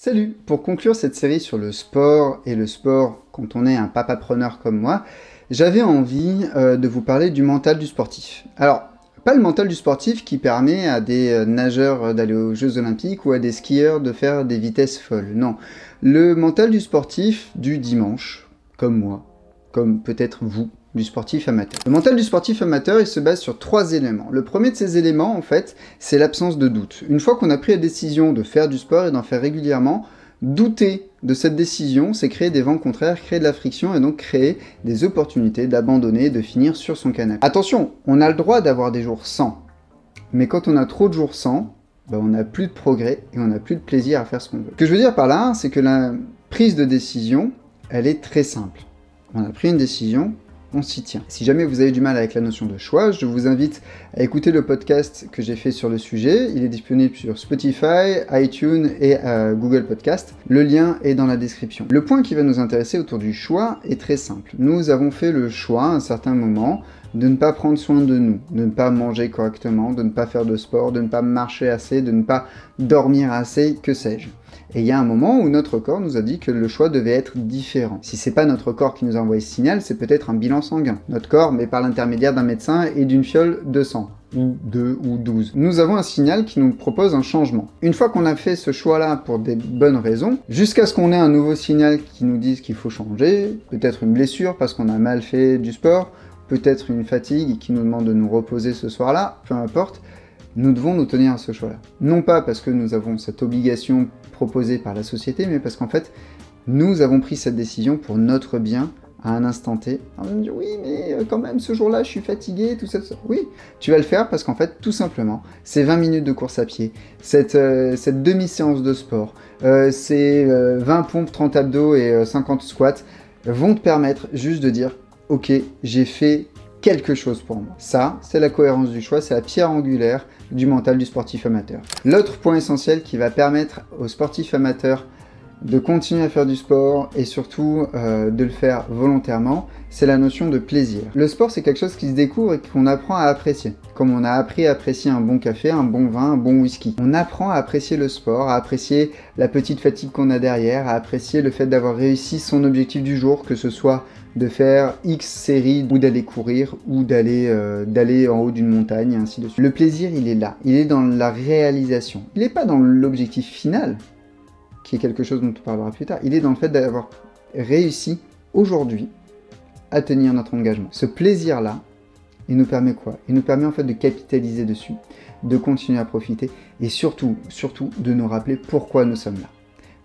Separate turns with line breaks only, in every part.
Salut! Pour conclure cette série sur le sport et le sport quand on est un papapreneur comme moi, j'avais envie de vous parler du mental du sportif. Alors, pas le mental du sportif qui permet à des nageurs d'aller aux Jeux Olympiques ou à des skieurs de faire des vitesses folles, non. Le mental du sportif du dimanche, comme moi, comme peut-être vous, du sportif amateur. Le mental du sportif amateur, il se base sur 3 éléments. Le premier de ces éléments, en fait, c'est l'absence de doute. Une fois qu'on a pris la décision de faire du sport et d'en faire régulièrement, douter de cette décision, c'est créer des vents contraires, créer de la friction et donc créer des opportunités d'abandonner, de finir sur son canapé. Attention, on a le droit d'avoir des jours sans, mais quand on a trop de jours sans, on n'a plus de progrès et on n'a plus de plaisir à faire ce qu'on veut. Ce que je veux dire par là, c'est que la prise de décision, elle est très simple. On a pris une décision, on s'y tient. Si jamais vous avez du mal avec la notion de choix, je vous invite à écouter le podcast que j'ai fait sur le sujet. Il est disponible sur Spotify, iTunes et Google Podcast. Le lien est dans la description. Le point qui va nous intéresser autour du choix est très simple. Nous avons fait le choix à un certain moment de ne pas prendre soin de nous, de ne pas manger correctement, de ne pas faire de sport, de ne pas marcher assez, de ne pas dormir assez, que sais-je. Et il y a un moment où notre corps nous a dit que le choix devait être différent. Si c'est pas notre corps qui nous a envoyé ce signal, c'est peut-être un bilan sanguin. Notre corps, mais par l'intermédiaire d'un médecin et d'une fiole de sang. Ou 2 ou 12. Nous avons un signal qui nous propose un changement. Une fois qu'on a fait ce choix-là pour des bonnes raisons, jusqu'à ce qu'on ait un nouveau signal qui nous dise qu'il faut changer, peut-être une blessure parce qu'on a mal fait du sport, peut-être une fatigue qui nous demande de nous reposer ce soir-là, peu importe, nous devons nous tenir à ce choix-là. Non pas parce que nous avons cette obligation proposée par la société, mais parce qu'en fait, nous avons pris cette décision pour notre bien à un instant T. On va me dire, oui, mais quand même, ce jour-là, je suis fatigué, tout ça, tout ça. Oui, tu vas le faire parce qu'en fait, tout simplement, ces 20 minutes de course à pied, cette demi-séance de sport, ces 20 pompes, 30 abdos et 50 squats vont te permettre juste de dire, ok, j'ai fait quelque chose pour moi. Ça, c'est la cohérence du choix, c'est la pierre angulaire du mental du sportif amateur. L'autre point essentiel qui va permettre aux sportifs amateurs de continuer à faire du sport et surtout de le faire volontairement, c'est la notion de plaisir. Le sport, c'est quelque chose qui se découvre et qu'on apprend à apprécier. Comme on a appris à apprécier un bon café, un bon vin, un bon whisky. On apprend à apprécier le sport, à apprécier la petite fatigue qu'on a derrière, à apprécier le fait d'avoir réussi son objectif du jour, que ce soit de faire X séries ou d'aller courir ou d'aller en haut d'une montagne et ainsi de suite. Le plaisir, il est là. Il est dans la réalisation. Il n'est pas dans l'objectif final, qui est quelque chose dont on parlera plus tard. Il est dans le fait d'avoir réussi aujourd'hui à tenir notre engagement. Ce plaisir-là, il nous permet quoi? Il nous permet en fait de capitaliser dessus, de continuer à profiter et surtout de nous rappeler pourquoi nous sommes là.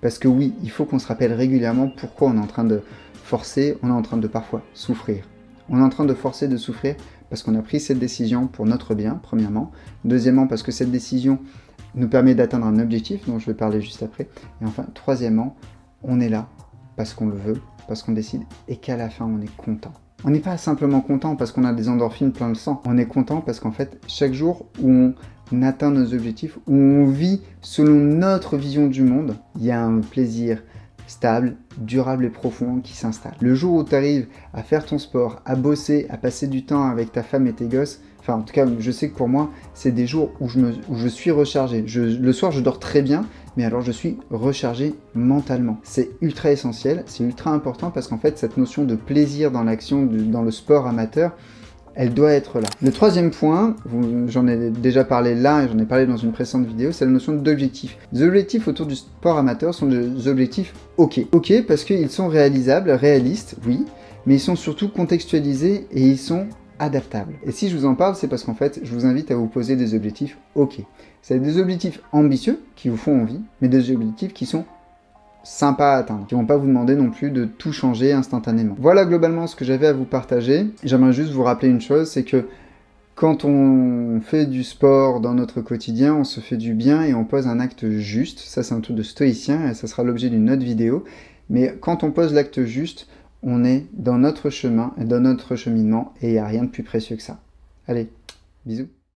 Parce que oui, il faut qu'on se rappelle régulièrement pourquoi on est en train de forcer, on est en train de parfois souffrir. On est en train de forcer de souffrir parce qu'on a pris cette décision pour notre bien, premièrement. Deuxièmement, parce que cette décision nous permet d'atteindre un objectif dont je vais parler juste après. Et enfin, troisièmement, on est là parce qu'on le veut, parce qu'on décide et qu'à la fin, on est content. On n'est pas simplement content parce qu'on a des endorphines plein le sang. On est content parce qu'en fait, chaque jour où on atteint nos objectifs, où on vit selon notre vision du monde, il y a un plaisir stable, durable et profond qui s'installe. Le jour où tu arrives à faire ton sport, à bosser, à passer du temps avec ta femme et tes gosses, enfin en tout cas je sais que pour moi c'est des jours où je suis rechargé. Le soir je dors très bien, mais alors je suis rechargé mentalement. C'est ultra essentiel, c'est ultra important parce qu'en fait cette notion de plaisir dans l'action, dans le sport amateur, elle doit être là. Le troisième point, j'en ai déjà parlé là et j'en ai parlé dans une précédente vidéo, c'est la notion d'objectif. Les objectifs autour du sport amateur sont des objectifs OK. OK parce qu'ils sont réalisables, réalistes, oui, mais ils sont surtout contextualisés et ils sont adaptables. Et si je vous en parle, c'est parce qu'en fait, je vous invite à vous poser des objectifs OK. C'est des objectifs ambitieux qui vous font envie, mais des objectifs qui sont sympa à atteindre, qui vont pas vous demander non plus de tout changer instantanément. Voilà globalement ce que j'avais à vous partager. J'aimerais juste vous rappeler une chose, c'est que quand on fait du sport dans notre quotidien, on se fait du bien et on pose un acte juste. Ça, c'est un truc de stoïcien et ça sera l'objet d'une autre vidéo. Mais quand on pose l'acte juste, on est dans notre chemin et dans notre cheminement et il n'y a rien de plus précieux que ça. Allez, bisous.